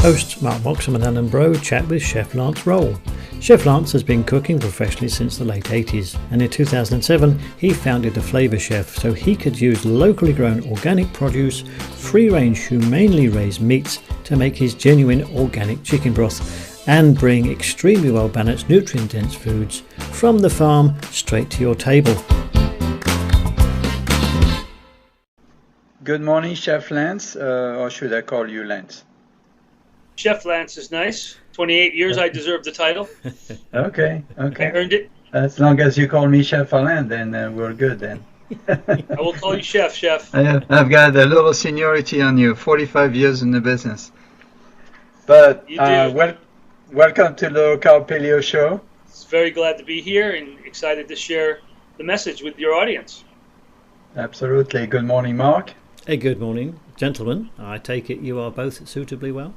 Hosts Mark Moxom and Alain Braux chat with Chef Lance Roll. Chef Lance has been cooking professionally since the late 80s, and in 2007 he founded the Flavor Chef so he could use locally grown organic produce, free-range humanely raised meats to make his genuine organic chicken broth and bring extremely well-balanced nutrient-dense foods from the farm straight to your table. Good morning, Chef Lance, or should I call you Lance? Chef Lance is nice. 28 years, I deserve the title. Okay. I earned it. As long as you call me Chef Alain, then we're good then. I will call you Chef. I've got a little seniority on you, 45 years in the business. But welcome to the Local Paleo Show. Very glad to be here and excited to share the message with your audience. Absolutely. Good morning, Mark. Hey, good morning, gentlemen. I take it you are both suitably well?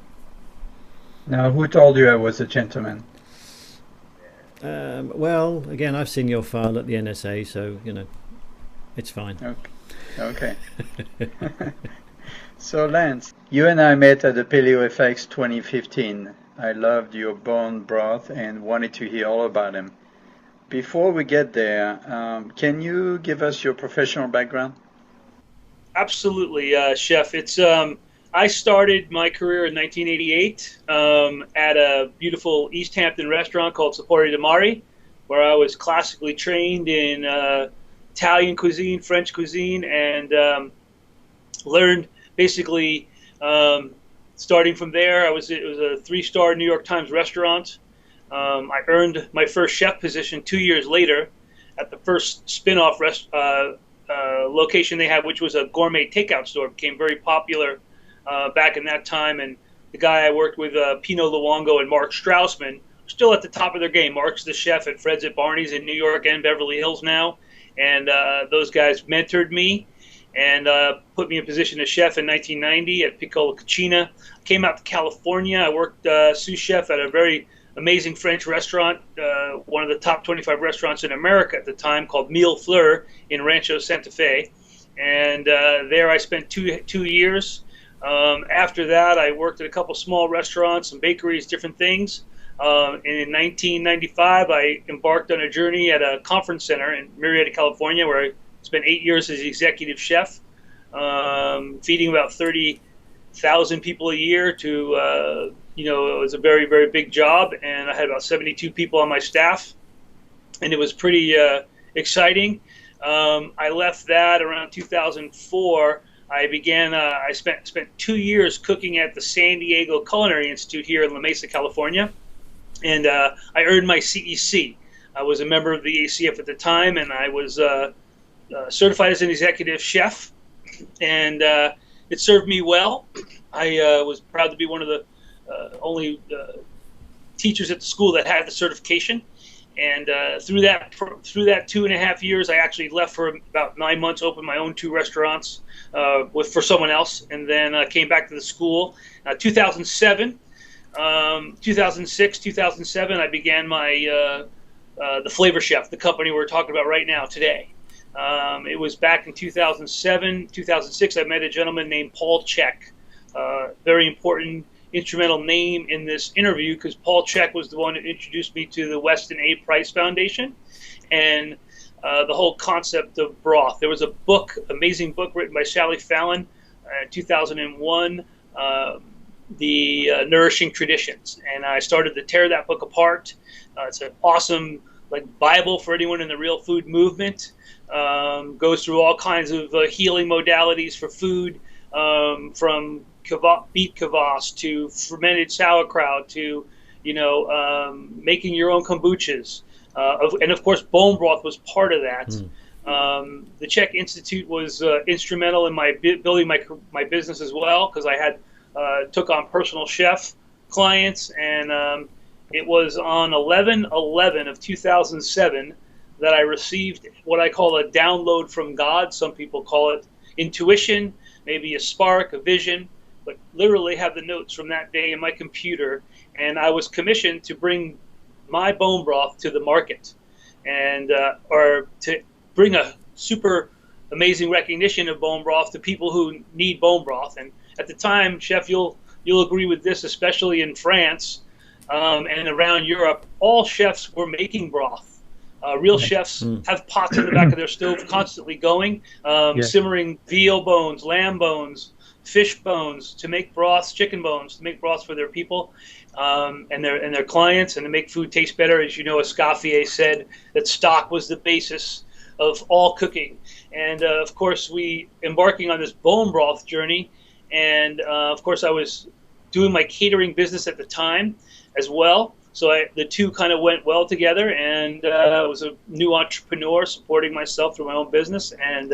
Now, who told you I was a gentleman? Well, again, I've seen your file at the NSA, so, it's fine. Okay. So, Lance, you and I met at the Paleo FX 2015. I loved your bone broth and wanted to hear all about them. Before we get there, can you give us your professional background? Absolutely, Chef. I started my career in 1988 at a beautiful East Hampton restaurant called Sapori di Mare, where I was classically trained in Italian cuisine, French cuisine, and learned basically starting from there. It was a 3-star New York Times restaurant. I earned my first chef position 2 years later at the first spin-off location they had, which was a gourmet takeout store. It became very popular back in that time, and the guy I worked with, Pino Luongo and Mark Strausman, still at the top of their game. Mark's the chef at Fred's at Barney's in New York and Beverly Hills now, and those guys mentored me and put me in position as chef in 1990 at Piccola Cucina. I came out to California. I worked sous chef at a very amazing French restaurant, one of the top 25 restaurants in America at the time, called Mille Fleurs in Rancho Santa Fe, and there I spent two years. After that, I worked at a couple small restaurants, some bakeries, different things. And in 1995, I embarked on a journey at a conference center in Murrieta, California, where I spent 8 years as executive chef, feeding about 30,000 people a year to, it was a very, very big job. And I had about 72 people on my staff, and it was pretty exciting. I left that around 2004. I spent 2 years cooking at the San Diego Culinary Institute here in La Mesa, California, and I earned my CEC. I was a member of the ACF at the time, and I was certified as an executive chef, and it served me well. I was proud to be one of the only teachers at the school that had the certification. And through that 2.5 years, I actually left for about 9 months, opened my own 2 restaurants for someone else, and then came back to the school. 2006, 2007, I began the Flavor Chef, the company we're talking about right now today. It was back in 2007, 2006. I met a gentleman named Paul Chek, very important instrumental name in this interview, because Paul Chek was the one that introduced me to the Weston A. Price Foundation and the whole concept of broth. There was a book, amazing book written by Sally Fallon in 2001, The Nourishing Traditions, and I started to tear that book apart. It's an awesome Bible for anyone in the real food movement. Goes through all kinds of healing modalities for food, from beet kvass to fermented sauerkraut to making your own kombuchas, and of course bone broth was part of that. The Chek Institute was instrumental in my building my business as well, because I had took on personal chef clients, and it was on 11/11 of 2007 that I received what I call a download from God. Some people call it intuition, maybe a spark, a vision, but literally have the notes from that day in my computer. And I was commissioned to bring my bone broth to the market, and or to bring a super amazing recognition of bone broth to people who need bone broth. And at the time, Chef, you'll you'll agree with this, especially in France and around Europe, all chefs were making broth. Real chefs have pots in the back of their stove constantly going, simmering veal bones, lamb bones, fish bones to make broths, chicken bones to make broths for their people and their clients, and to make food taste better. As you know, Escoffier said that stock was the basis of all cooking. And of course, we embarking on this bone broth journey, and of course, I was doing my catering business at the time as well. So the two kind of went well together, and I was a new entrepreneur supporting myself through my own business, and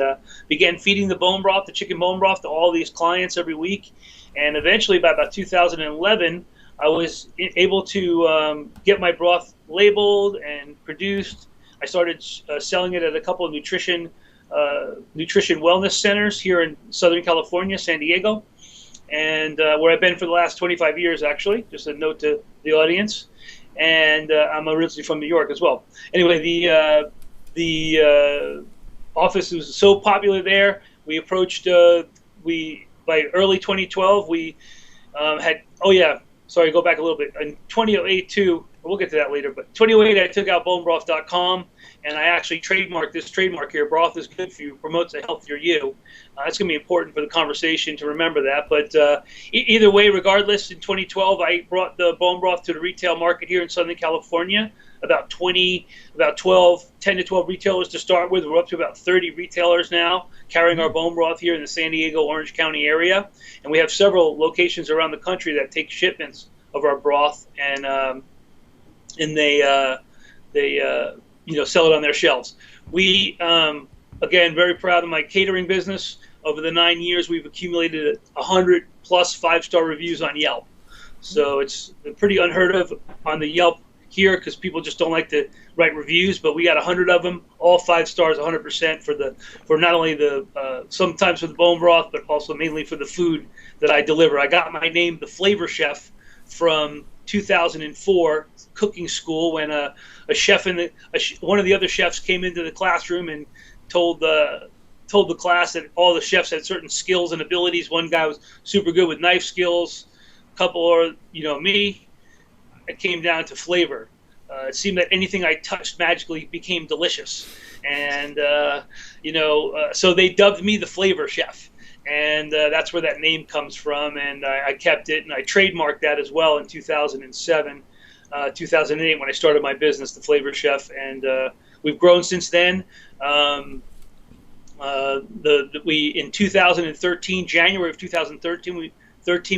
began feeding the bone broth, the chicken bone broth, to all these clients every week. And eventually, by about 2011, I was able to get my broth labeled and produced. I started selling it at a couple of nutrition wellness centers here in Southern California, San Diego, and where I've been for the last 25 years, actually. Just a note to the audience. And I'm originally from New York as well. Anyway, the office was so popular there. We approached by early 2012 we had go back a little bit. In 2008 too, we'll get to that later. But 2008 I took out bonebroth.com, and I actually trademarked this trademark here. Broth is good for you, promotes a healthier you. That's going to be important for the conversation to remember that. But either way, regardless, in 2012, I brought the bone broth to the retail market here in Southern California. About 10 to 12 retailers to start with. We're up to about 30 retailers now carrying our bone broth here in the San Diego, Orange County area. And we have several locations around the country that take shipments of our broth, and they sell it on their shelves. We, again, very proud of my catering business. Over the 9 years, we've accumulated 100+ 5-star reviews on Yelp. So it's pretty unheard of on the Yelp here, because people just don't like to write reviews. But we got 100 of them, all 5 stars, 100% for not only the sometimes for the bone broth, but also mainly for the food that I deliver. I got my name, the Flavor Chef, from 2004 cooking school, when a chef one of the other chefs came into the classroom and told the class that all the chefs had certain skills and abilities. One guy was super good with knife skills, a couple are me. It came down to flavor. It seemed that anything I touched magically became delicious, and so they dubbed me the Flavor Chef. And that's where that name comes from, and I kept it, and I trademarked that as well in 2007, 2008 when I started my business, The Flavor Chef, and we've grown since then. In 2013, January of 2013,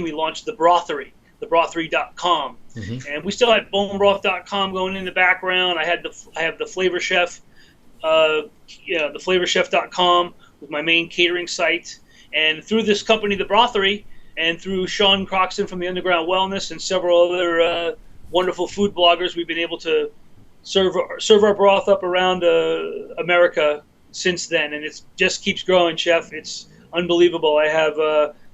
we launched the Brothery, thebrothery.com, and we still had bonebroth.com going in the background. I have the Flavor Chef, theflavorchef.com was my main catering site. And through this company, The Brothery, and through Sean Croxton from the Underground Wellness and several other wonderful food bloggers, we've been able to serve our broth up around America since then. And it just keeps growing, Chef. It's unbelievable.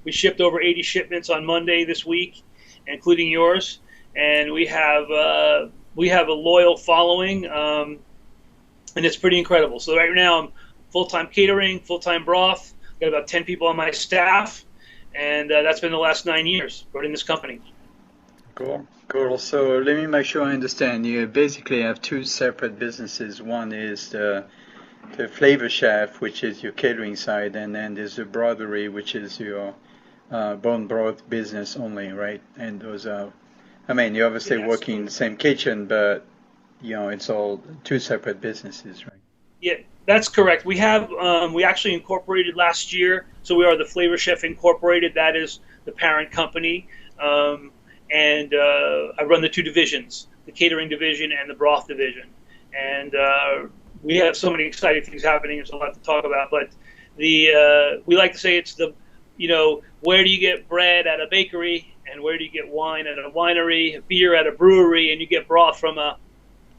We shipped over 80 shipments on Monday this week, including yours. And we have a loyal following, and it's pretty incredible. So right now I'm full-time catering, full-time broth. Got about 10 people on my staff, and that's been the last 9 years running this company. Cool. So let me make sure I understand. You basically have two separate businesses. One is the Flavor Chef, which is your catering side, and then there's the Brothery, which is your bone broth business only, right? And those are, you're obviously working in the same kitchen, but it's all two separate businesses, right? Yeah. That's correct. We actually incorporated last year, so we are the Flavor Chef Incorporated. That is the parent company, and I run the two divisions, the catering division and the broth division. And we have so many exciting things happening. There's a lot to talk about, but we like to say it's where do you get bread at a bakery, and where do you get wine at a winery, beer at a brewery, and you get broth from a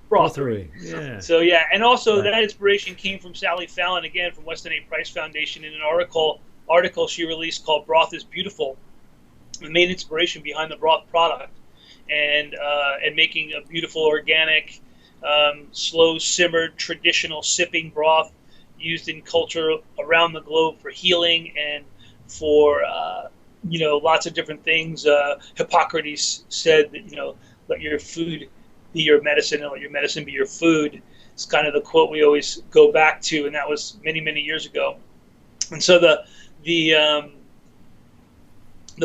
Brothery. Yeah. So and also that inspiration came from Sally Fallon, again from Weston A. Price Foundation, in an article she released called "Broth is Beautiful." The main inspiration behind the broth product, and making a beautiful, organic, slow simmered, traditional sipping broth used in culture around the globe for healing and for lots of different things. Hippocrates said that, let your food be your medicine and let your medicine be your food. It's kind of the quote we always go back to, and that was many, many years ago. And so the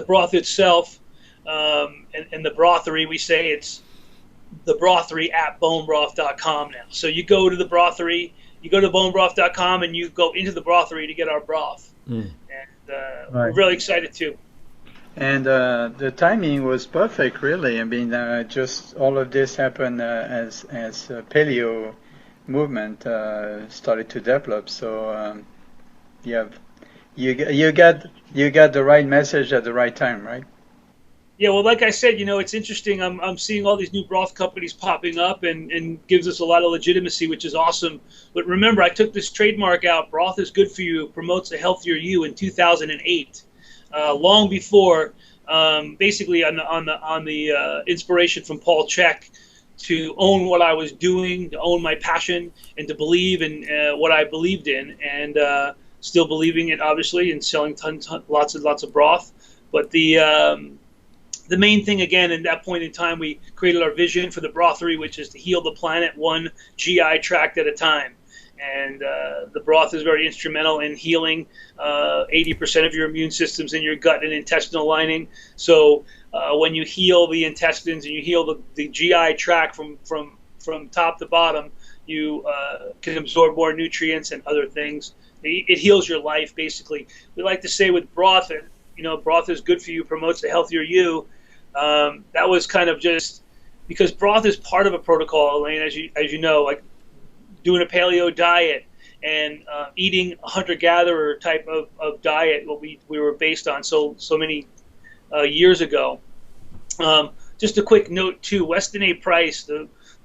broth itself, and the brothery, we say it's the brothery at bonebroth.com now. So you go to the brothery, you go to bonebroth.com, and you go into the brothery to get our broth. And Right. we're really excited too. And the timing was perfect, really. I mean, just all of this happened as paleo movement started to develop. So yeah, you got the right message at the right time, right? Yeah, well, like I said, it's interesting. I'm seeing all these new broth companies popping up, and gives us a lot of legitimacy, which is awesome. But remember, I took this trademark out, "Broth is good for you, promotes a healthier you," in 2008, long before, basically on the inspiration from Paul Chek to own what I was doing, to own my passion, and to believe in what I believed in, and still believing it, obviously, and selling lots and lots of broth. But the main thing, again, in that point in time, we created our vision for the brothery, which is to heal the planet one GI tract at a time. And the broth is very instrumental in healing 80% of your immune system's in your gut and intestinal lining. So when you heal the intestines and you heal the GI tract from top to bottom, you can absorb more nutrients and other things. It heals your life, basically. We like to say with broth, broth is good for you, promotes a healthier you. That was kind of just because broth is part of a protocol, Alain, as you know, like doing a paleo diet and eating a hunter-gatherer type of diet, what we were based on so many years ago. Just a quick note too: Weston A. Price,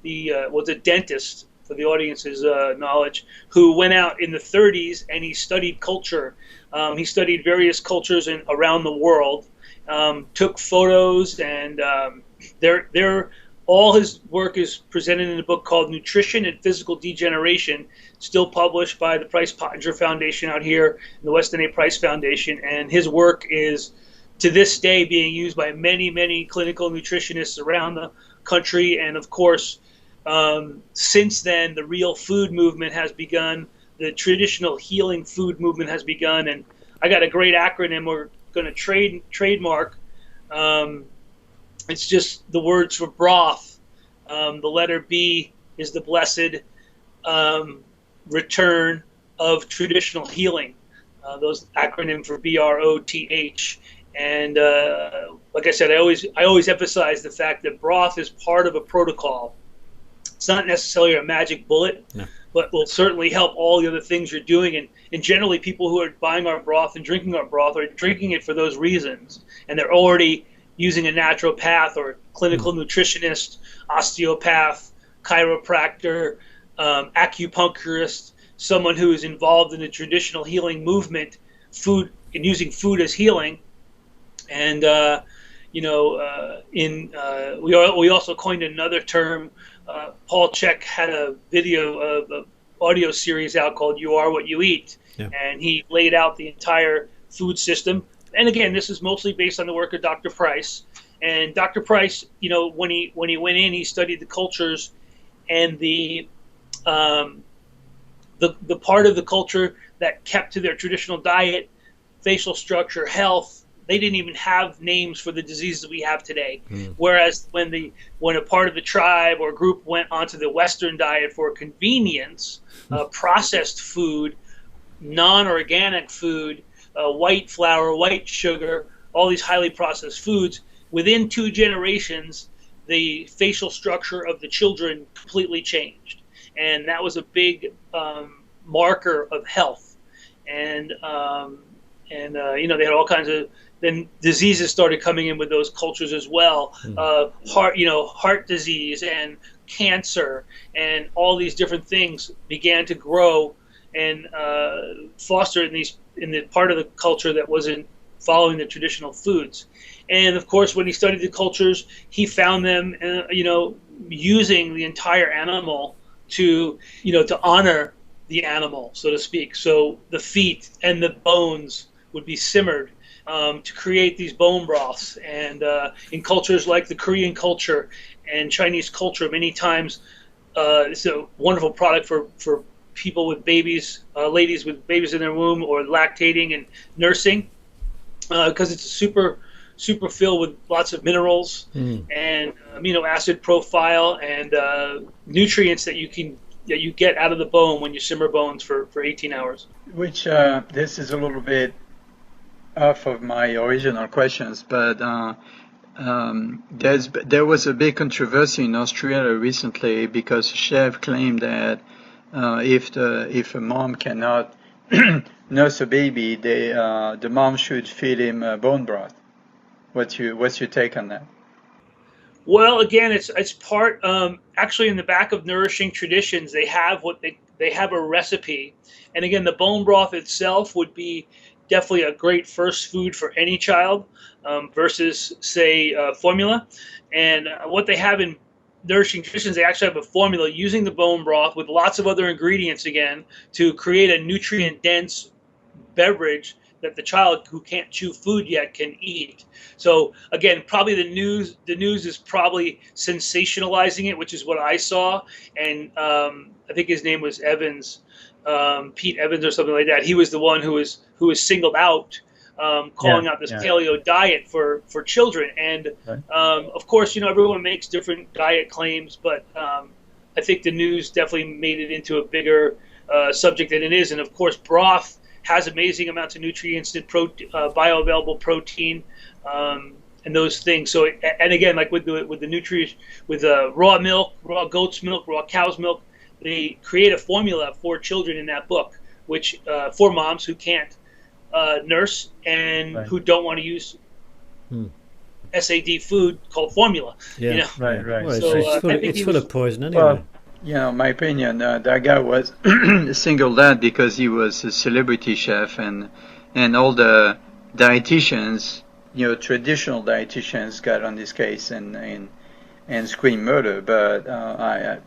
was a dentist, for the audience's knowledge, who went out in the 30s and he studied culture. He studied various cultures around the world. Took photos, and all his work is presented in a book called Nutrition and Physical Degeneration, still published by the Price Pottinger Foundation out here, and the Weston A. Price Foundation. And his work is, to this day, being used by many, many clinical nutritionists around the country. And of course, since then, the real food movement has begun. The traditional healing food movement has begun. And I got a great acronym we're going to trademark. It's just the words for broth. The letter B is the blessed return of traditional healing. Those acronym for BROTH. And like I said, I always emphasize the fact that broth is part of a protocol. It's not necessarily a magic bullet, no, but will certainly help all the other things you're doing. And generally, people who are buying our broth and drinking our broth are drinking it for those reasons. And they're already using a naturopath or clinical nutritionist, osteopath, chiropractor, acupuncturist, someone who is involved in the traditional healing movement, food, and using food as healing. And we also coined another term. Paul Chek had a audio series out called "You Are What You Eat," yeah, and he laid out the entire food system. And again, this is mostly based on the work of Dr. Price. And Dr. Price, when he went in, he studied the cultures, and the part of the culture that kept to their traditional diet, facial structure, health. They didn't even have names for the diseases that we have today. Whereas when a part of the tribe or group went onto the Western diet for convenience, processed food, non-organic food, white flour, white sugar, all these highly processed foods, within 2 generations, the facial structure of the children completely changed. And that was a big marker of health. And they had all kinds of, then diseases started coming in with those cultures as well. Heart disease and cancer and all these different things began to grow and foster in the part of the culture that wasn't following the traditional foods. And of course, when he studied the cultures, he found them, using the entire animal to honor the animal, so to speak. So the feet and the bones would be simmered to create these bone broths. And in cultures like the Korean culture and Chinese culture, many times it's a wonderful product for people with babies, ladies with babies in their womb or lactating and nursing, because it's super filled with lots of minerals and amino acid profile and nutrients that you get out of the bone when you simmer bones for 18 hours. Which this is a little bit off of my original questions, but there was a big controversy in Australia recently because a chef claimed that if a mom cannot nurse a baby, the mom should feed him bone broth. What's your take on that? Well, again, it's part actually in the back of Nourishing Traditions. They have they have a recipe, and again, the bone broth itself would be definitely a great first food for any child versus say formula. And what they have in Nourishing Traditions, they actually have a formula using the bone broth with lots of other ingredients again to create a nutrient dense beverage that the child who can't chew food yet can eat. So again, probably the news is probably sensationalizing it, which is what I saw. And I think his name was Evans, Pete Evans or something like that. He was the one who was singled out, calling out this paleo diet for children. And of course, everyone makes different diet claims, but I think the news definitely made it into a bigger subject than it is. And of course, broth has amazing amounts of nutrients and bioavailable protein and those things. So, and again, like with the nutrients, with raw milk, raw goat's milk, raw cow's milk, they create a formula for children in that book, which for moms who can't nurse and who don't want to use SAD food called formula. Yeah, right. Well, So, it's full of poison anyway. Well, my opinion, that guy was singled out because he was a celebrity chef, and all the dietitians, traditional dietitians, got on this case and screamed murder. But I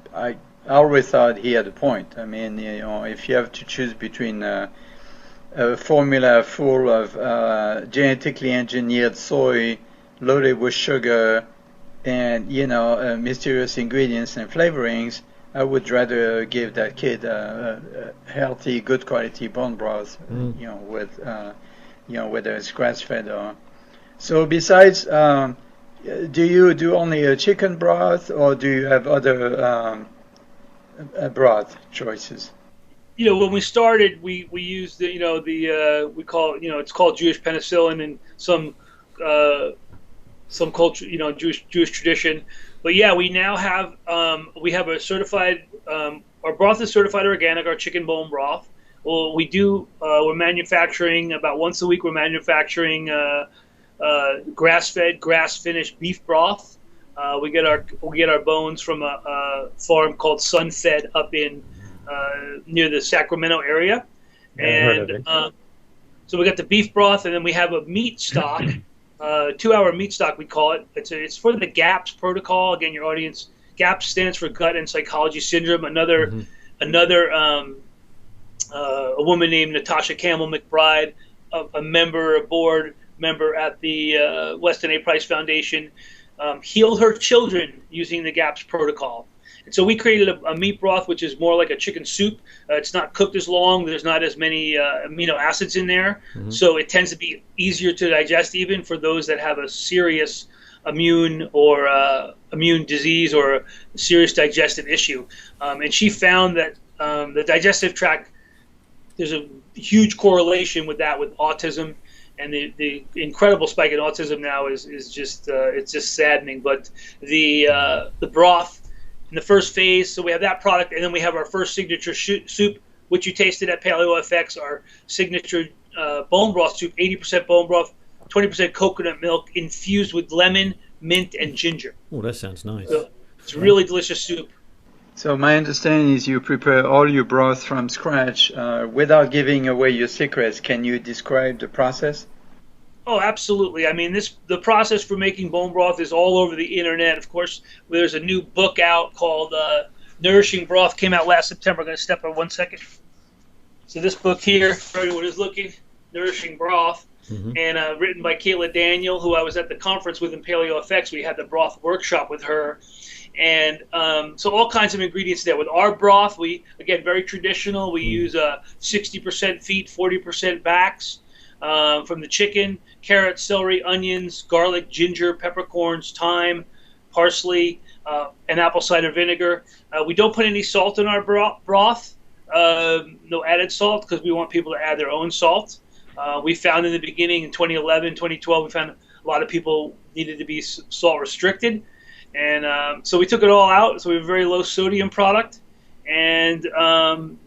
always thought he had a point. I mean, if you have to choose between a formula full of genetically engineered soy loaded with sugar and mysterious ingredients and flavorings, I would rather give that kid a healthy, good quality bone broth, with whether it's grass fed or. So besides, do you do only a chicken broth, or do you have other broth choices? When we started, we used we call it's called Jewish penicillin and some culture, Jewish tradition. But yeah, we now have we have a certified our broth is certified organic, our chicken bone broth. Well, we're manufacturing about once a week. We're manufacturing grass-fed, grass-finished beef broth. We get our bones from a farm called Sunfed up in near the Sacramento area, and so we got the beef broth, and then we have a meat stock. 2-hour meat stock, we call it. It's for the GAPS protocol. Again, your audience, GAPS stands for Gut and Psychology Syndrome. Another a woman named Natasha Campbell McBride, a board member at the Weston A. Price Foundation, healed her children using the GAPS protocol. And so we created a meat broth, which is more like a chicken soup. It's not cooked as long. There's not as many amino acids in there. So it tends to be easier to digest even for those that have a serious immune disease or a serious digestive issue. And she found that the digestive tract, there's a huge correlation with that with autism. And the incredible spike in autism now is just it's just saddening. But the broth in the first phase, so we have that product, and then we have our first signature soup, which you tasted at Paleo FX, our signature bone broth soup, 80% bone broth, 20% coconut milk, infused with lemon, mint, and ginger. Oh, that sounds nice. So it's a really delicious soup. So my understanding is you prepare all your broth from scratch without giving away your secrets. Can you describe the process? Oh, absolutely. I mean, the process for making bone broth is all over the internet. Of course, there's a new book out called Nourishing Broth, came out last September. I'm going to step on 1 second. So this book here, for everyone who's looking, Nourishing Broth. and written by Kayla Daniel, who I was at the conference with in Paleo FX. We had the broth workshop with her. And so all kinds of ingredients there. With our broth, we, again, very traditional. We use 60% feet, 40% backs from the chicken, carrots, celery, onions, garlic, ginger, peppercorns, thyme, parsley, and apple cider vinegar. We don't put any salt in our broth, no added salt, because we want people to add their own salt. We found in the beginning, in 2011, 2012, we found a lot of people needed to be salt restricted. And so we took it all out. So we have a very low sodium product. And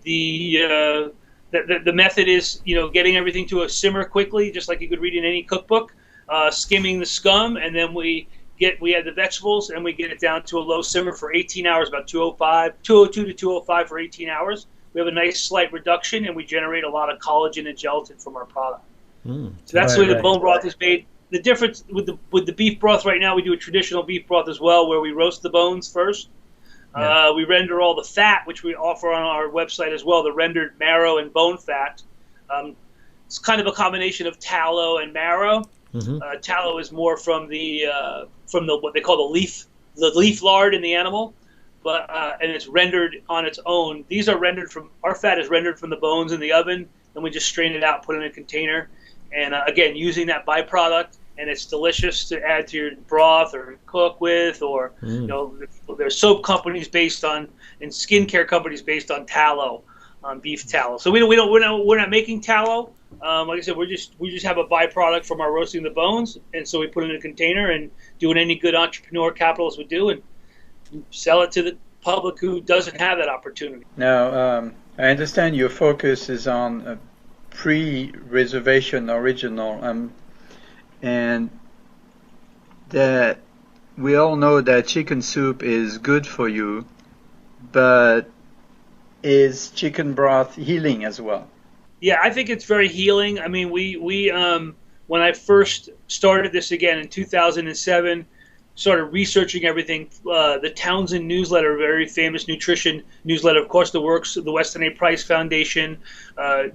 the method is, getting everything to a simmer quickly, just like you could read in any cookbook, skimming the scum, and then we add the vegetables, and we get it down to a low simmer for 18 hours, about 202 to 205 for 18 hours. We have a nice slight reduction, and we generate a lot of collagen and gelatin from our product. So that's the way the bone broth is made. The difference with the beef broth right now, we do a traditional beef broth as well, where we roast the bones first. We render all the fat, which we offer on our website as well, the rendered marrow and bone fat. It's kind of a combination of tallow and marrow. Tallow is more from the what they call the leaf lard in the animal, but and it's rendered on its own. These are rendered from, our fat is rendered from the bones in the oven, and we just strain it out, put it in a container, and again, using that byproduct. And it's delicious to add to your broth or cook with, or there's soap companies based on, and skincare companies based on tallow, on beef tallow. So we're not making tallow. Like I said, we just have a byproduct from our roasting the bones, and so we put it in a container and do what any good entrepreneur capitalist would do, and sell it to the public who doesn't have that opportunity. Now, I understand your focus is on pre-reservation original. And that we all know that chicken soup is good for you, but is chicken broth healing as well? Yeah, I think it's very healing. I mean, we when I first started this again in 2007, started researching everything. The Townsend newsletter, a very famous nutrition newsletter, of course, the works of the Weston A. Price Foundation,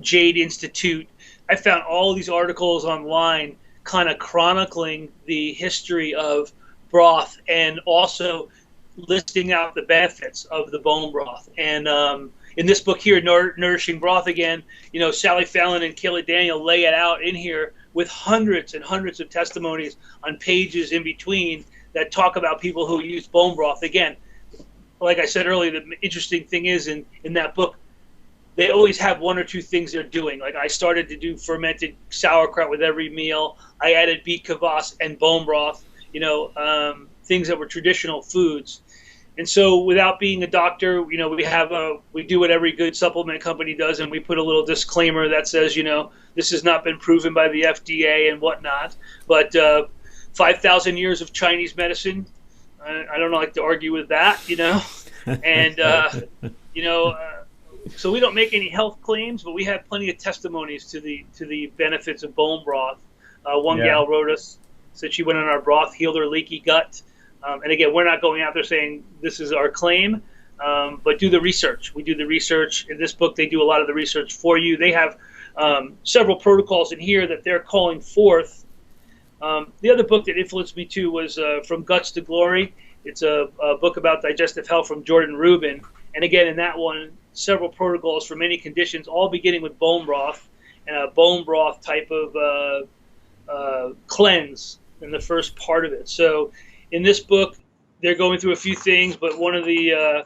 Jade Institute. I found all these articles online kind of chronicling the history of broth and also listing out the benefits of the bone broth. And in this book here, Nourishing Broth, again, Sally Fallon and Kayla Daniel lay it out in here with hundreds and hundreds of testimonies on pages in between that talk about people who use bone broth. Again, like I said earlier, the interesting thing is in that book, they always have one or two things they're doing. Like I started to do fermented sauerkraut with every meal. I added beet kvass and bone broth, things that were traditional foods. And so without being a doctor, we do what every good supplement company does, and we put a little disclaimer that says, this has not been proven by the FDA and whatnot. But 5,000 years of Chinese medicine, I don't like to argue with that, and, so we don't make any health claims, but we have plenty of testimonies to the benefits of bone broth. One gal wrote us, said she went on our broth, healed her leaky gut. And again, we're not going out there saying this is our claim, but do the research. We do the research. In this book, they do a lot of the research for you. They have several protocols in here that they're calling forth. The other book that influenced me too was From Guts to Glory. It's a book about digestive health from Jordan Rubin. And again, in that one, several protocols for many conditions, all beginning with bone broth and a bone broth type of cleanse in the first part of it. So in this book, they're going through a few things, but one of the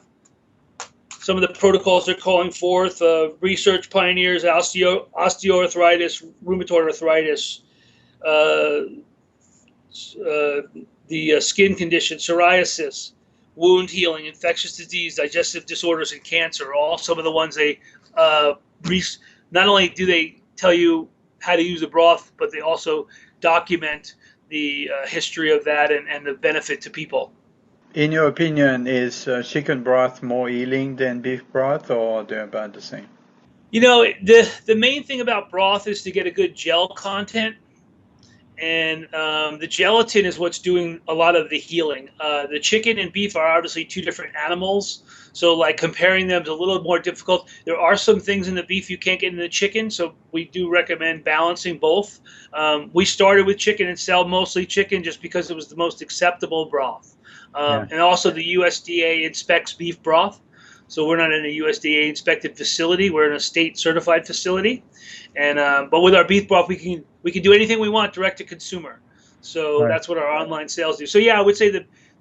some of the protocols they're calling forth, research pioneers, osteoarthritis, rheumatoid arthritis, the skin condition, psoriasis, wound healing, infectious disease, digestive disorders, and cancer are all some of the ones they not only do they tell you how to use the broth, but they also document the history of that and the benefit to people. In your opinion, is chicken broth more healing than beef broth, or they're about the same? The main thing about broth is to get a good gel content. And the gelatin is what's doing a lot of the healing. The chicken and beef are obviously two different animals, so like comparing them is a little more difficult. There are some things in the beef you can't get in the chicken, so we do recommend balancing both. We started with chicken and sell mostly chicken just because it was the most acceptable broth. Yeah. And also the USDA inspects beef broth. So we're not in a USDA inspected facility. We're in a state certified facility. And but with our beef broth, we can do anything we want direct to consumer. So Right. that's what our online sales do. So yeah, I would say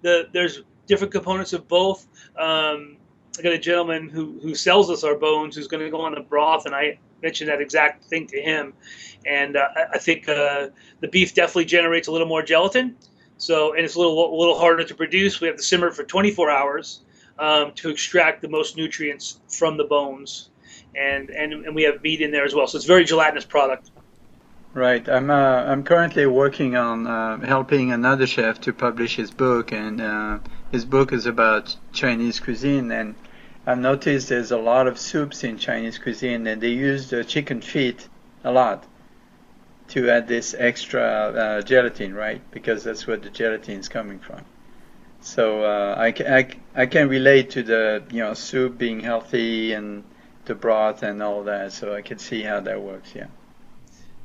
that there's different components of both. I got a gentleman who sells us our bones who's going to go on the broth, and I mentioned that exact thing to him. And I think the beef definitely generates a little more gelatin. So, and it's a little harder to produce. We have to simmer it for 24 hours to extract the most nutrients from the bones, and we have meat in there as well. So it's a very gelatinous product. Right. I'm currently working on helping another chef to publish his book, and his book is about Chinese cuisine. And I've noticed there's a lot of soups in Chinese cuisine, and they use the chicken feet a lot to add this extra gelatin, right? Because that's where the gelatin is coming from. So I can relate to the soup being healthy and the broth and all that. So I can see how that works. Yeah.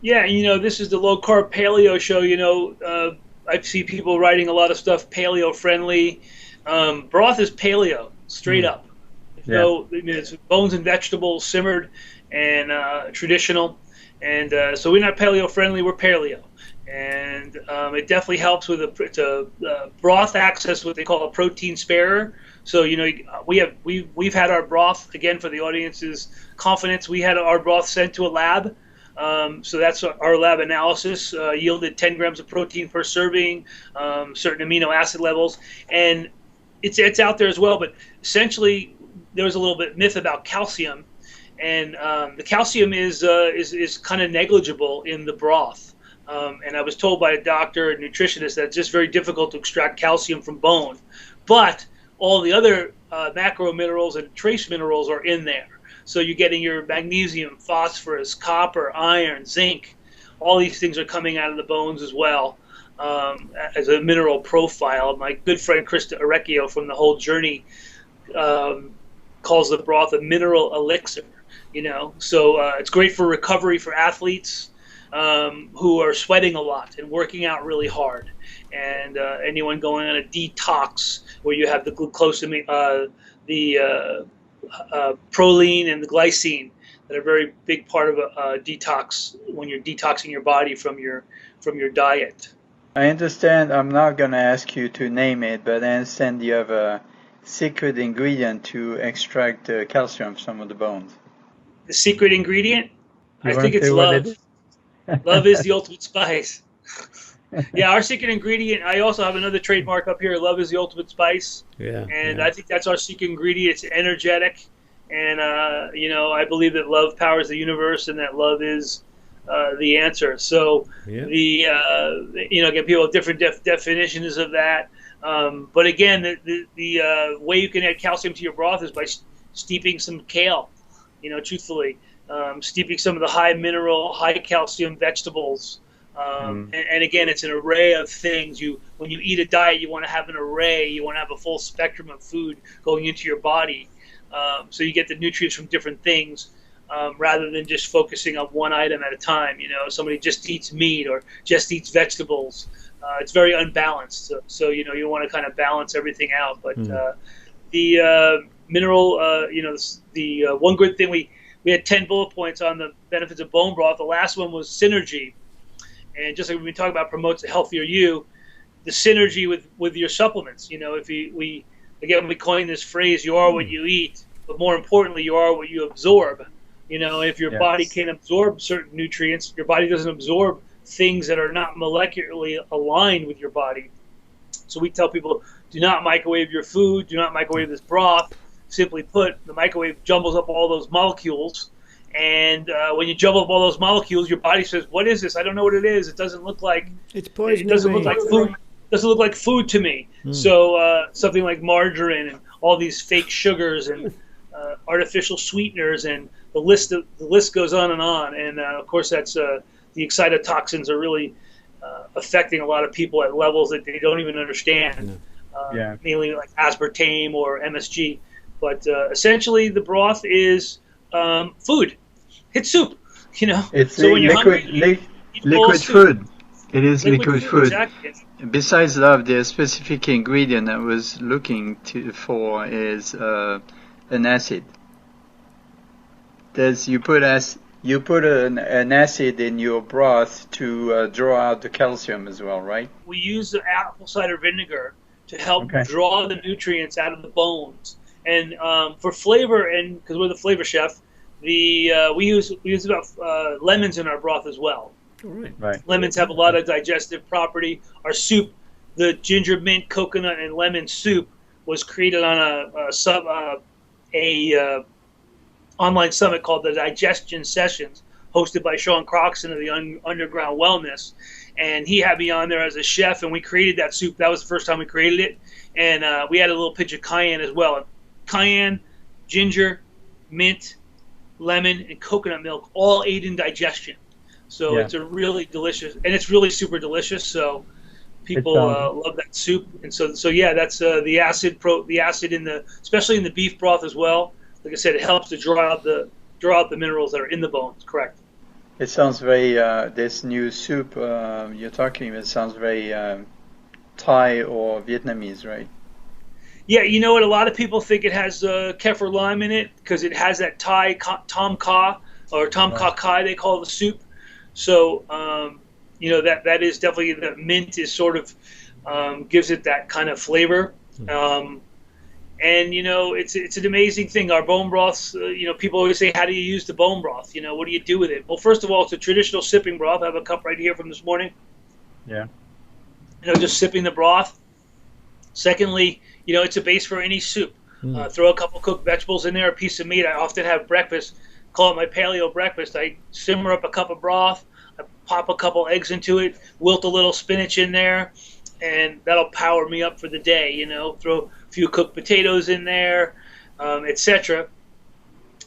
Yeah, this is the low carb paleo show. I see people writing a lot of stuff paleo friendly. Broth is paleo, straight up. Yeah. It's bones and vegetables simmered and traditional. And so we're not paleo friendly, we're paleo. And it definitely helps with broth access, what they call a protein sparer. So we've had our broth, again, for the audience's confidence, we had our broth sent to a lab. So that's our lab analysis yielded 10 grams of protein per serving, certain amino acid levels, and it's out there as well. But essentially, there was a little bit myth about calcium, and the calcium is kind of negligible in the broth. And I was told by a doctor and nutritionist that it's just very difficult to extract calcium from bone, but all the other macro minerals and trace minerals are in there. So you're getting your magnesium, phosphorus, copper, iron, zinc. All these things are coming out of the bones as well as a mineral profile. My good friend Krista Orecchio from The Whole Journey calls the broth a mineral elixir. So it's great for recovery for athletes who are sweating a lot and working out really hard, and anyone going on a detox where you have the glucosamine, the proline and the glycine that are a very big part of a detox when you're detoxing your body from your diet. I understand. I'm not going to ask you to name it, but I understand you have a secret ingredient to extract calcium from some of the bones. The secret ingredient? You I want think to it's say what love. it is? Love is the ultimate spice. Yeah, our secret ingredient, I also have another trademark up here, love is the ultimate spice. Yeah. And yeah. I think that's our secret ingredient. It's energetic. And, I believe that love powers the universe and that love is the answer. So Yeah. again, people have different definitions of that. But again, the way you can add calcium to your broth is by steeping some kale, truthfully. Steeping some of the high mineral, high calcium vegetables. And again, it's an array of things. When you eat a diet, you want to have an array. You want to have a full spectrum of food going into your body. So you get the nutrients from different things rather than just focusing on one item at a time. Somebody just eats meat or just eats vegetables. It's very unbalanced. So you want to kind of balance everything out. But the mineral, the one good thing we had 10 bullet points on the benefits of bone broth. The last one was synergy. And just like we talk about promotes a healthier you, the synergy with your supplements. If we coined this phrase, you are what you eat, but more importantly, you are what you absorb. If your body can't absorb certain nutrients, your body doesn't absorb things that are not molecularly aligned with your body. So we tell people, do not microwave your food, do not microwave this broth. Simply put, the microwave jumbles up all those molecules, and when you jumble up all those molecules, your body says, "What is this? I don't know what it is. It doesn't look like It's poison. It doesn't look like food. It doesn't look like food to me." So something like margarine and all these fake sugars and artificial sweeteners, and the list goes on. And of course, that's the excitotoxins are really affecting a lot of people at levels that they don't even understand, mainly like aspartame or MSG. But essentially, the broth is food. It's soup, you know. It's So when you're liquid, hungry, you eat a bowl of liquid soup. food. It is liquid food. Exactly. Besides love, the specific ingredient I was looking for is an acid. You put an acid in your broth to draw out the calcium as well, right? We use the apple cider vinegar to help draw the nutrients out of the bones. And for flavor, and because we're the flavor chef, we use about lemons in our broth as well. Right. Lemons have a lot of digestive property. Our soup, the ginger, mint, coconut, and lemon soup, was created on a online summit called the Digestion Sessions, hosted by Sean Croxton of the Underground Wellness. And he had me on there as a chef, and we created that soup. That was the first time we created it. And we had a little pinch of cayenne as well. Cayenne, ginger, mint, lemon, and coconut milk all aid in digestion. So it's a really delicious, and it's really super delicious. So people love that soup. And so yeah, that's the acid especially in the beef broth as well. Like I said, it helps to draw out the minerals that are in the bones. Correct. It sounds very, this new soup you're talking about sounds very Thai or Vietnamese, right? Yeah, you know what? A lot of people think it has kefir lime in it because it has that Thai tom kha or tom kha kai, they call the soup. So, you know, that is definitely, the mint is sort of, gives it that kind of flavor. And, you know, it's an amazing thing. Our bone broths, you know, people always say, how do you use the bone broth? You know, what do you do with it? Well, first of all, it's a traditional sipping broth. I have a cup right here from this morning. Yeah. You know, just sipping the broth. Secondly, you know, it's a base for any soup. Throw a couple cooked vegetables in there, a piece of meat. I often have breakfast, call it my paleo breakfast. I simmer up a cup of broth, I pop a couple eggs into it, wilt a little spinach in there, and that'll power me up for the day, you know. Throw a few cooked potatoes in there, etc.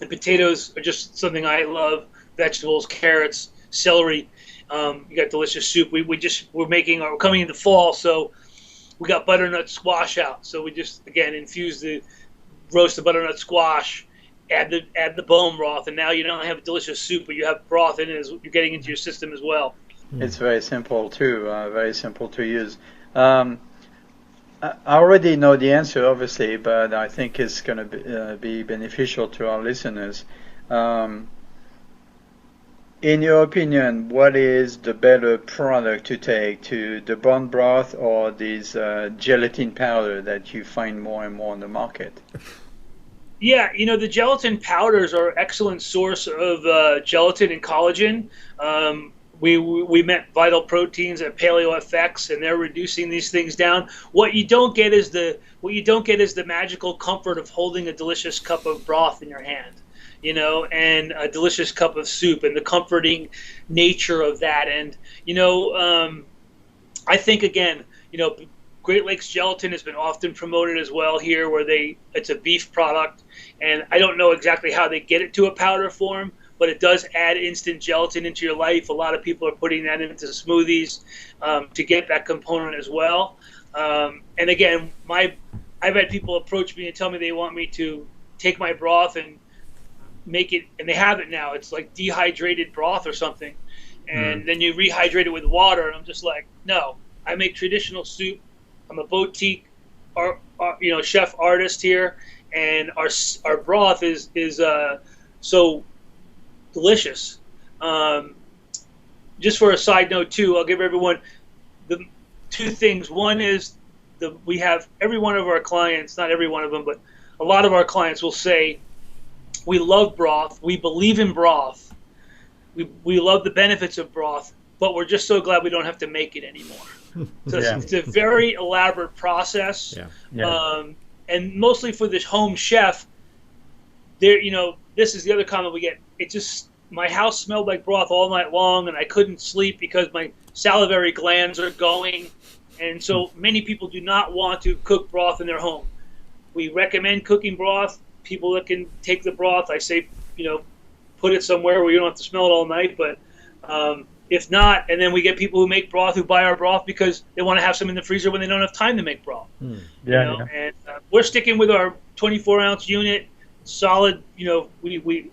And potatoes are just something I love. Vegetables, carrots, celery. You got delicious soup. We're coming into fall, so we got butternut squash out. So we just, again, roast the butternut squash, add the bone broth, and now you don't have a delicious soup, but you have broth in it as you're getting into your system as well. It's very simple too, very simple to use. I already know the answer, obviously, but I think it's going to be beneficial to our listeners. In your opinion, what is the better product to take, to the bone broth or this gelatin powder that you find more and more on the market? Yeah, you know, the gelatin powders are an excellent source of gelatin and collagen. We met Vital Proteins at Paleo FX, and they're reducing these things down. What you don't get is the magical comfort of holding a delicious cup of broth in your hand, you know, and a delicious cup of soup, and the comforting nature of that. And you know, I think, again, you know, Great Lakes Gelatin has been often promoted as well here, where it's a beef product, and I don't know exactly how they get it to a powder form, but it does add instant gelatin into your life. A lot of people are putting that into smoothies to get that component as well. And again, I've had people approach me and tell me they want me to take my broth and make it, and they have it now. It's like dehydrated broth or something, and then you rehydrate it with water. And I'm just like, no, I make traditional soup. I'm a boutique, chef artist here, and our broth is so delicious. Just for a side note too, I'll give everyone the two things. One is we have every one of our clients, not every one of them, but a lot of our clients will say, we love broth, we believe in broth, we love the benefits of broth, but we're just so glad we don't have to make it anymore. So it's a very elaborate process. And mostly for this home chef, this is the other comment we get. It just, my house smelled like broth all night long, and I couldn't sleep because my salivary glands are going. And so many people do not want to cook broth in their home. We recommend cooking broth. People that can take the broth, I say, put it somewhere where you don't have to smell it all night. But If not, and then we get people who make broth who buy our broth because they want to have some in the freezer when they don't have time to make broth. Hmm. Yeah. And we're sticking with our 24-ounce unit, solid.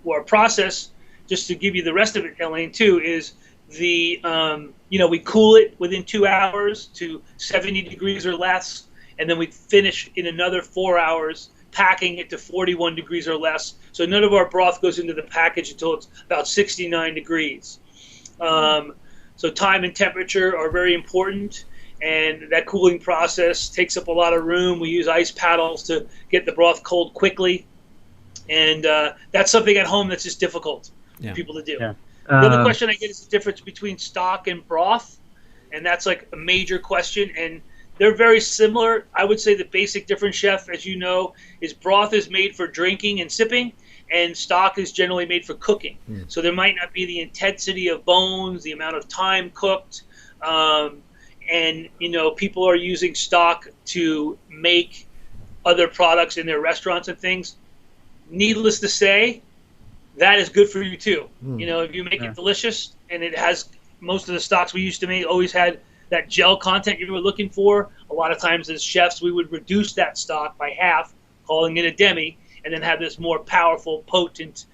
Our process, just to give you the rest of it, Alain, too, is we cool it within 2 hours to 70 degrees or less, and then we finish in another 4 hours, packing it to 41 degrees or less. So none of our broth goes into the package until it's about 69 degrees. So time and temperature are very important, and that cooling process takes up a lot of room. We use ice paddles to get the broth cold quickly, and that's something at home that's just difficult for people to do. Yeah. The other question I get is the difference between stock and broth, and that's like a major question, and they're very similar. I would say the basic difference, Chef, as you know, is broth is made for drinking and sipping, and stock is generally made for cooking. So there might not be the intensity of bones, the amount of time cooked, and people are using stock to make other products in their restaurants and things. Needless to say, that is good for you too. If you make it delicious, and it has, most of the stocks we used to make always had that gel content you were looking for. A lot of times as chefs, we would reduce that stock by half, calling it a demi, and then have this more powerful, potent,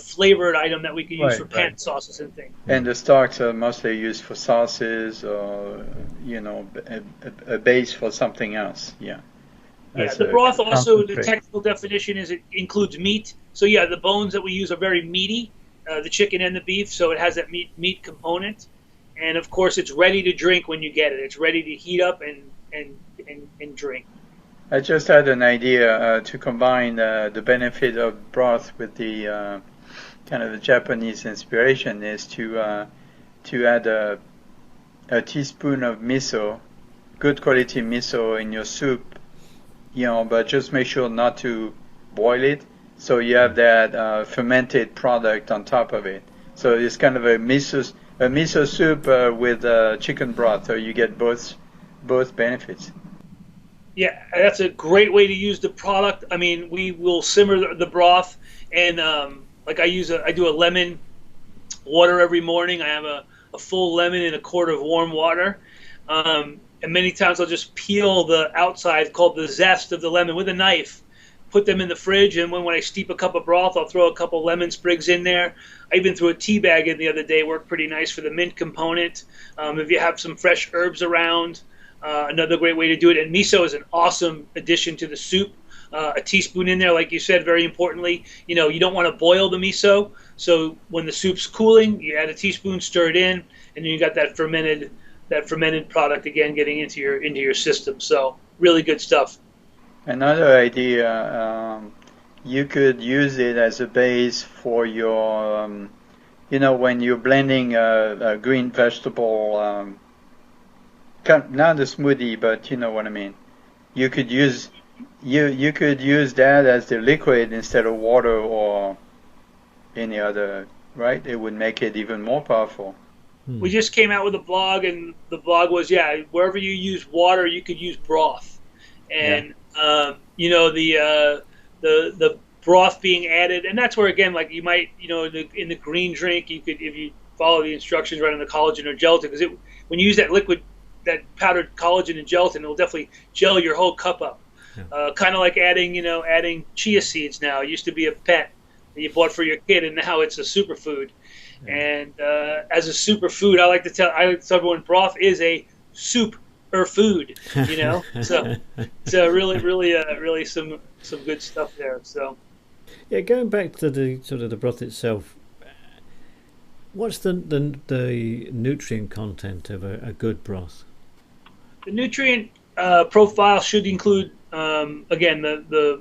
flavored item that we can use for pan sauces and things. And the stocks are mostly used for sauces or, a base for something else. Yeah. Yeah, the broth also, the technical definition is it includes meat. So yeah, the bones that we use are very meaty, the chicken and the beef, so it has that meat component. And of course, it's ready to drink when you get it. It's ready to heat up and drink. I just had an idea to combine the benefit of broth with the kind of the Japanese inspiration is to add a teaspoon of miso, good quality miso in your soup, but just make sure not to boil it, so you have that fermented product on top of it. So it's kind of a miso soup with chicken broth, so you get both benefits. Yeah, that's a great way to use the product. I mean, we will simmer the broth, and I do a lemon water every morning. I have a full lemon in a quart of warm water, and many times I'll just peel the outside, called the zest of the lemon, with a knife, put them in the fridge, and when I steep a cup of broth, I'll throw a couple lemon sprigs in there. I even threw a tea bag in the other day, worked pretty nice for the mint component. If you have some fresh herbs around, another great way to do it. And miso is an awesome addition to the soup. A teaspoon in there, like you said, very importantly. You don't want to boil the miso, so when the soup's cooling, you add a teaspoon, stir it in, and then you got that fermented product again getting into your system. So really good stuff. Another idea, you could use it as a base for your, when you're blending a green vegetable. Not a smoothie, but you know what I mean. You could use that as the liquid instead of water or any other, right? It would make it even more powerful. We just came out with a blog, and the blog was, wherever you use water, you could use broth, and the broth being added, and that's where again, like you might, in the green drink, you could, if you follow the instructions right on the collagen or gelatin, because when you use that liquid, that powdered collagen and gelatin, it'll definitely gel your whole cup up. Kind of like adding chia seeds now. It used to be a pet that you bought for your kid, and now it's a superfood. And as a superfood, I like to tell everyone, broth is a soup or food. So it's really some good stuff there. So yeah, going back to the sort of the broth itself. What's the nutrient content of a good broth? The nutrient profile should include, again, a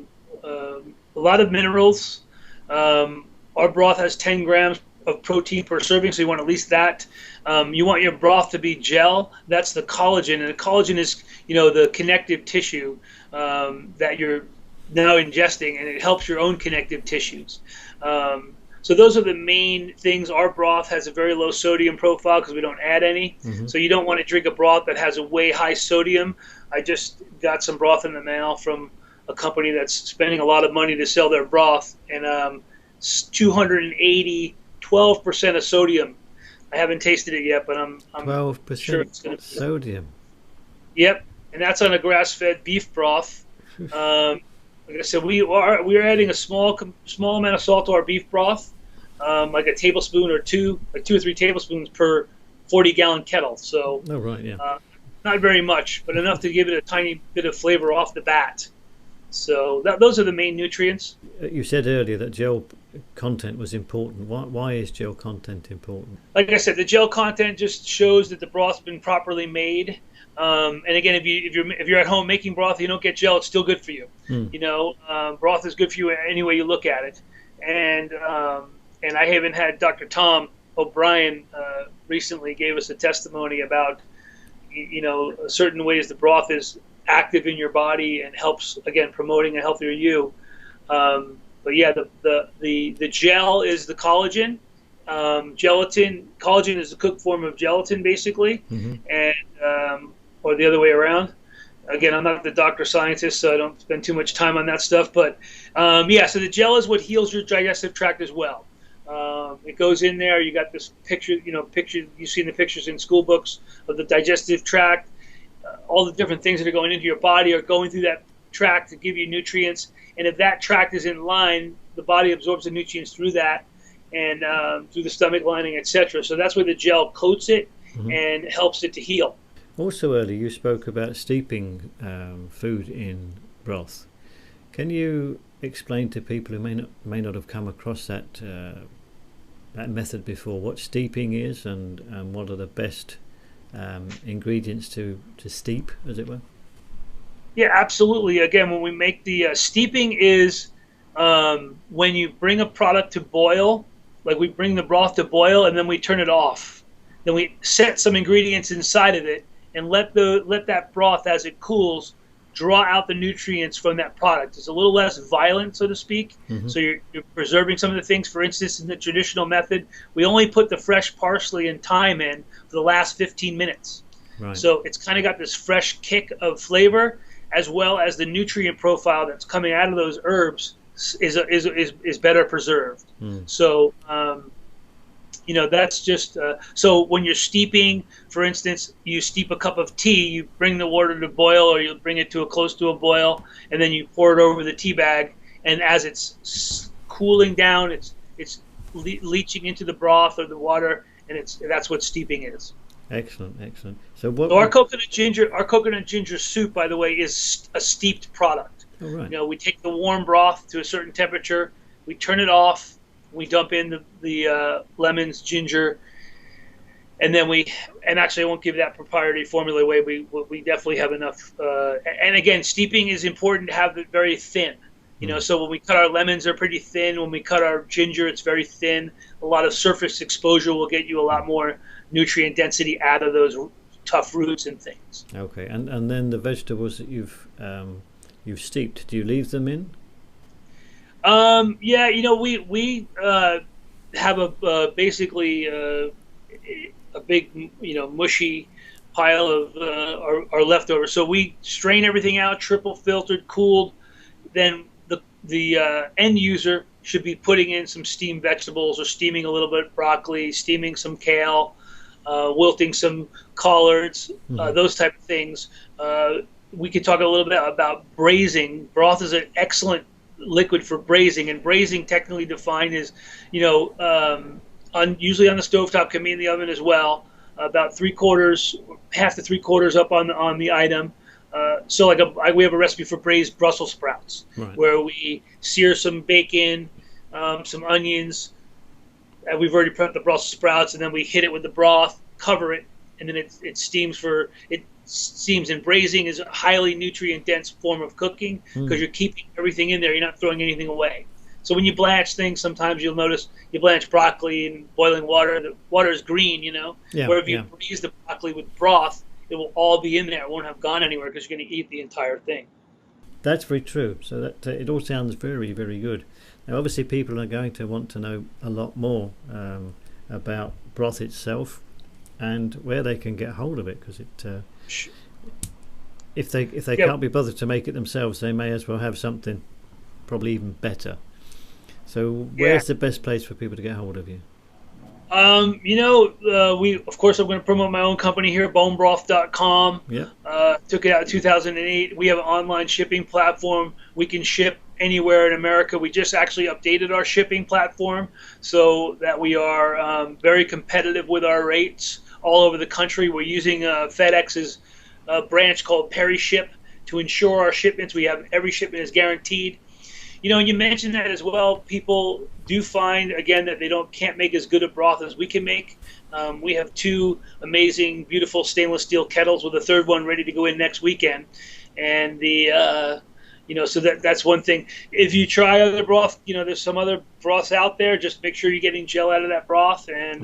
lot of minerals. Our broth has 10 grams of protein per serving, so you want at least that. You want your broth to be gel. That's the collagen, and the collagen is, the connective tissue that you're now ingesting, and it helps your own connective tissues. So those are the main things. Our broth has a very low sodium profile because we don't add any. So you don't want to drink a broth that has a way high sodium. I just got some broth in the mail from a company that's spending a lot of money to sell their broth, and 280, 12% of sodium. I haven't tasted it yet, but I'm sure 12% it's going to be. sodium. Yep, and that's on a grass-fed beef broth. Like I said, we are adding a small amount of salt to our beef broth, like a tablespoon or two, like 2 or 3 tablespoons per 40-gallon kettle. So, Oh, right, yeah. not very much, but enough to give it a tiny bit of flavor off the bat. So those are the main nutrients. You said earlier that gel content was important. Why is gel content important? Like I said, the gel content just shows that the broth's been properly made. And again, if you're at home making broth, you don't get gel, it's still good for you. Broth is good for you any way you look at it. And I even had Dr. Tom O'Brien recently gave us a testimony about certain ways the broth is active in your body and helps, again, promoting a healthier you. But yeah, the gel is the collagen. Collagen is the cooked form of gelatin, basically, and or the other way around. Again, I'm not the doctor scientist, so I don't spend too much time on that stuff. But so the gel is what heals your digestive tract as well. It goes in there. You got this picture, you've seen the pictures in school books of the digestive tract. All the different things that are going into your body are going through that tract to give you nutrients. And if that tract is in line, the body absorbs the nutrients through that and through the stomach lining, etc. So that's where the gel coats it and helps it to heal. Also, earlier you spoke about steeping food in broth. Can you explain to people who may not have come across that method before what steeping is and what are the best ingredients to steep, as it were? Yeah, absolutely. Again, when we make the steeping is when you bring a product to boil, like we bring the broth to boil and then we turn it off. Then we set some ingredients inside of it and let that broth, as it cools, draw out the nutrients from that product. It's a little less violent, so to speak. So you're preserving some of the things. For instance, in the traditional method, we only put the fresh parsley and thyme in for the last 15 minutes. Right. So it's kind of got this fresh kick of flavor, as well as the nutrient profile that's coming out of those herbs is better preserved. So that's just so when you're steeping, for instance, you steep a cup of tea, you bring the water to boil, or you bring it to close to a boil, and then you pour it over the tea bag, and as it's cooling down, it's leaching into the broth or the water, and that's what steeping is. Excellent. So our coconut ginger soup, by the way, is a steeped product. Oh, right. We take the warm broth to a certain temperature, we turn it off, we dump in the lemons, ginger, and then actually I won't give that proprietary formula away. We definitely have enough. And again, steeping is important to have it very thin. So when we cut our lemons, they're pretty thin. When we cut our ginger, it's very thin. A lot of surface exposure will get you a lot more nutrient density out of those tough roots and things. Okay, and then the vegetables that you've steeped, do you leave them in? We have basically a big mushy pile of our leftovers. So we strain everything out, triple filtered, cooled. Then the end user should be putting in some steamed vegetables or steaming a little bit of broccoli, steaming some kale, wilting some collards, those type of things. We could talk a little bit about braising. Broth is an excellent liquid for braising, and braising, technically defined, is usually on the stovetop, can be in the oven as well. About half to 3/4 up on the item. So we have a recipe for braised Brussels sprouts, right, where we sear some bacon, some onions. We've already prepped the Brussels sprouts, and then we hit it with the broth, cover it, and then it steams steams. And braising is a highly nutrient dense form of cooking because you're keeping everything in there. You're not throwing anything away. So when you blanch things, sometimes you'll notice you blanch broccoli in boiling water. The water is green, where if you braise the broccoli with broth, it will all be in there. It won't have gone anywhere because you're going to eat the entire thing. That's very true. So that it all sounds very, very good. Now, obviously, people are going to want to know a lot more about broth itself and where they can get hold of it, because if they can't be bothered to make it themselves, they may as well have something probably even better. So where's the best place for people to get hold of you? We of course I'm going to promote my own company here, bonebroth.com. Yeah. Took it out in 2008. We have an online shipping platform. We can ship anywhere in America. We just actually updated our shipping platform so that we are very competitive with our rates all over the country. We're using FedEx's branch called PeriShip to ensure our shipments. We have every shipment is guaranteed. You mentioned that as well. People do find, again, that they can't make as good a broth as we can make. We have two amazing, beautiful stainless steel kettles with a third one ready to go in next weekend. And so that's one thing. If you try other broth, there's some other broths out there. Just make sure you're getting gel out of that broth and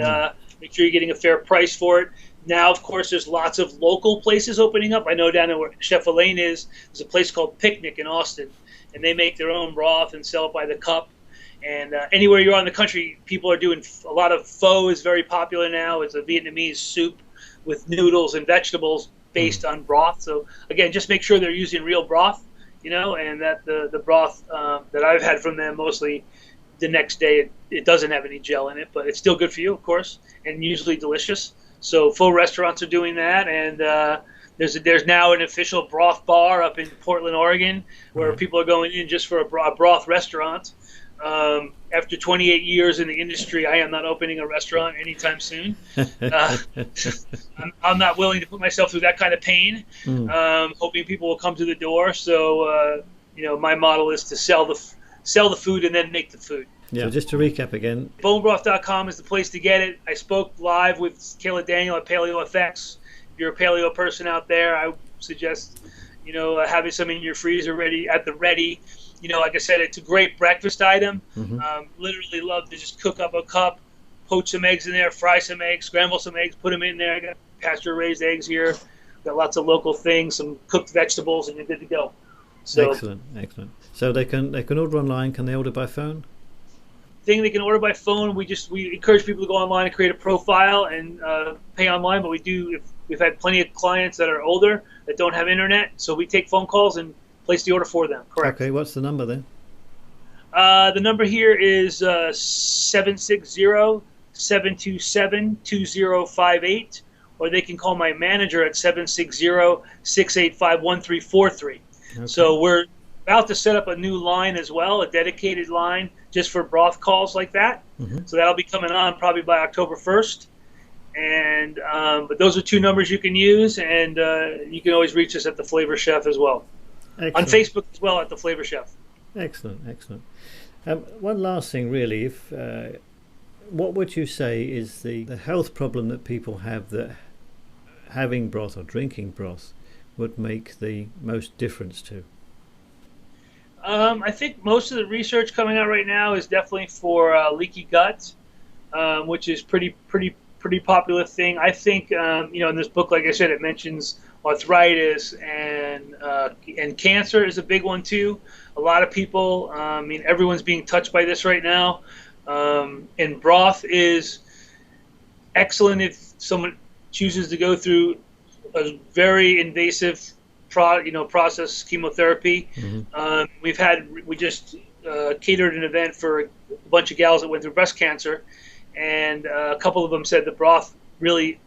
make sure you're getting a fair price for it. Now, of course, there's lots of local places opening up. I know down there where Chef Alain is, there's a place called Picnic in Austin. And they make their own broth and sell it by the cup. And anywhere you are in the country, people are doing a lot of pho is very popular now. It's a Vietnamese soup with noodles and vegetables based on broth. So again, just make sure they're using real broth, and that the broth that I've had from them mostly the next day it doesn't have any gel in it, but it's still good for you, of course, and usually delicious. So pho restaurants are doing that, and there's now an official broth bar up in Portland, Oregon, where people are going in just for a broth restaurant. After 28 years in the industry, I am not opening a restaurant anytime soon. I'm not willing to put myself through that kind of pain. Hoping people will come to the door. So, my model is to sell the food and then make the food. Yeah. So just to recap again, bonebroth.com is the place to get it. I spoke live with Kayla Daniel at PaleoFX. If you're a paleo person out there, I suggest, having some in your freezer at the ready. Like I said, it's a great breakfast item. Literally love to just cook up a cup, poach some eggs in there, fry some eggs, scramble some eggs, put them in there. I got pasture-raised eggs here. Got lots of local things, some cooked vegetables, and you're good to go. So, excellent. So they can order online. Can they order by phone? They can order by phone. We encourage people to go online and create a profile and pay online. But we've had plenty of clients that are older that don't have internet, so we take phone calls and place the order for them. Correct. Okay, what's the number then? The number here is 760-727-2058, or they can call my manager at 760-685-1343. Okay. So we're about to set up a new line as well, a dedicated line just for broth calls like that. So that'll be coming on probably by October 1st. And but those are two numbers you can use, and you can always reach us at the Flavor Chef as well. Excellent. On Facebook as well at the Flavor Chef. Excellent. One last thing, really, what would you say is the health problem that people have that having broth or drinking broth would make the most difference to? I think most of the research coming out right now is definitely for leaky gut, which is pretty popular thing. I think in this book, like I said, it mentions arthritis and cancer is a big one too. A lot of people, everyone's being touched by this right now. And broth is excellent if someone chooses to go through a very invasive process, chemotherapy. We just catered an event for a bunch of gals that went through breast cancer, and a couple of them said the broth really,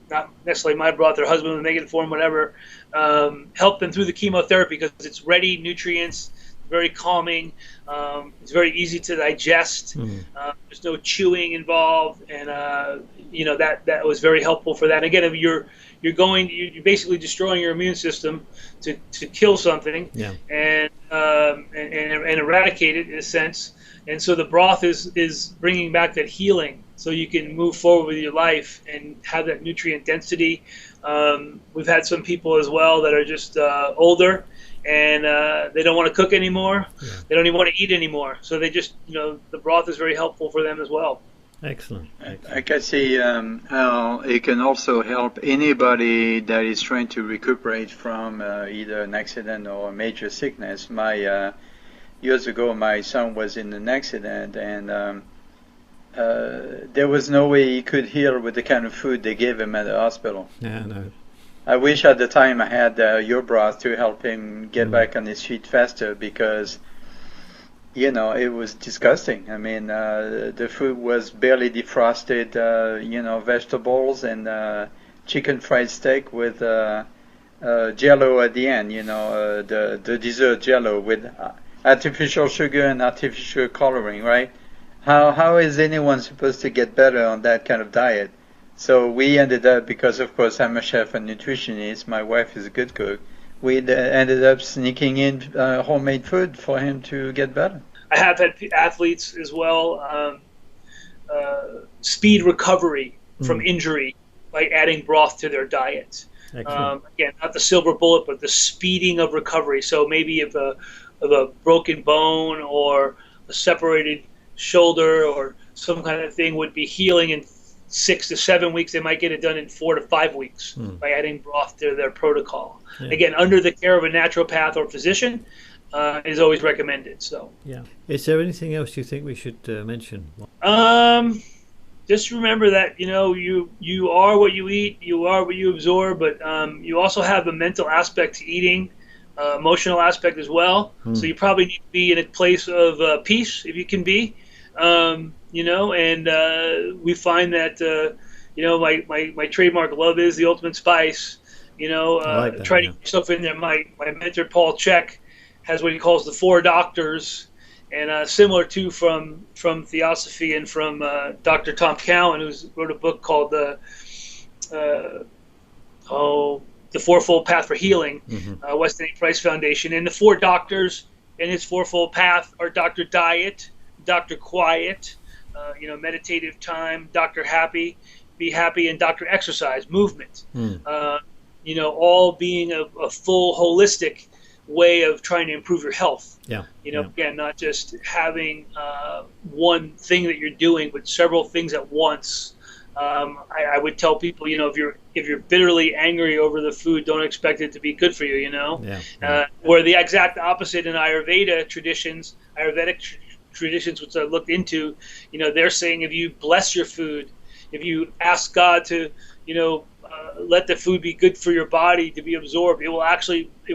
not necessarily my broth, their husband was making it for them, whatever, helped them through the chemotherapy because it's ready nutrients, very calming, it's very easy to digest. There's no chewing involved, and that was very helpful for that. Again, if you're basically destroying your immune system to kill something, and eradicate it in a sense. And so the broth is bringing back that healing, so you can move forward with your life and have that nutrient density. We've had some people as well that are just older, and they don't want to cook anymore. They don't even want to eat anymore. So they just, the broth is very helpful for them as well. Excellent. I can see how it can also help anybody that is trying to recuperate from either an accident or a major sickness. Years ago, my son was in an accident, and there was no way he could heal with the kind of food they gave him at the hospital. Yeah, no. I wish at the time I had your broth to help him get back on his feet faster, because it was disgusting. I mean, the food was barely defrosted, vegetables and chicken fried steak with jello at the end, the dessert jello with artificial sugar and artificial coloring, right? How is anyone supposed to get better on that kind of diet? So we ended up, because of course I'm a chef and nutritionist, my wife is a good cook, we ended up sneaking in homemade food for him to get better. I have had athletes as well, speed recovery from injury by adding broth to their diet. Again, not the silver bullet, but the speeding of recovery. So maybe of a broken bone or a separated shoulder or some kind of thing would be healing in 6 to 7 weeks. They might get it done in 4 to 5 weeks by adding broth to their protocol. Yeah. Again, under the care of a naturopath or physician, is always recommended. So, yeah. Is there anything else you think we should mention? Just remember that you are what you eat, you are what you absorb, but you also have a mental aspect to eating, emotional aspect as well. So you probably need to be in a place of peace if you can be. And we find that my trademark love is the ultimate spice. Try to get yourself in there. My mentor Paul Chek has what he calls the 4 doctors, and similar to from Theosophy and from Dr. Tom Cowan, who wrote a book called the Fourfold Path for Healing, Weston A. Price Foundation. And the 4 doctors in his fourfold path are Dr. Diet, Dr. Quiet, meditative time, Dr. Happy, Be Happy, and Dr. Exercise, movement. All being a full holistic way of trying to improve your health. Again, not just having one thing that you're doing, but several things at once. I would tell people, if you're bitterly angry over the food, don't expect it to be good for you. Where the exact opposite in Ayurvedic traditions, which I looked into, they're saying if you bless your food, if you ask God to, let the food be good for your body to be absorbed, it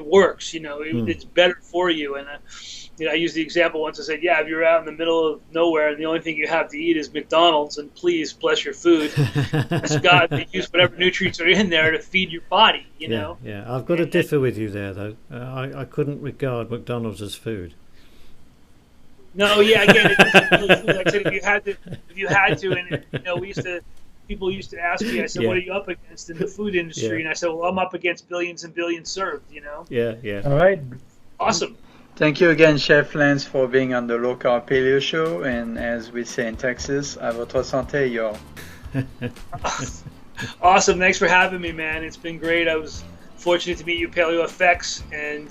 works. It's better for you. And I used the example once. I said, if you're out in the middle of nowhere and the only thing you have to eat is McDonald's, and please bless your food. Ask God to use whatever nutrients are in there to feed your body. Yeah. I've got to differ with you there, though. I couldn't regard McDonald's as food. No, again, like I said, if you had to, and people used to ask me, I said, what are you up against in the food industry? And I said, well, I'm up against billions and billions served, Yeah. All right. Awesome. Thank you again, Chef Lance, for being on the Low Carb Paleo Show. And as we say in Texas, à votre santé, y'all. Awesome. Thanks for having me, man. It's been great. I was fortunate to meet you, Paleo FX, and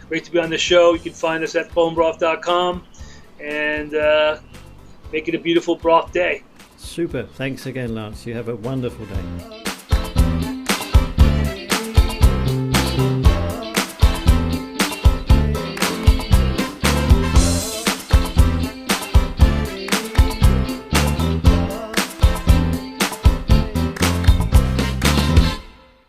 great to be on the show. You can find us at bonebroth.com and make it a beautiful broth day. Super. Thanks again, Lance. You have a wonderful day.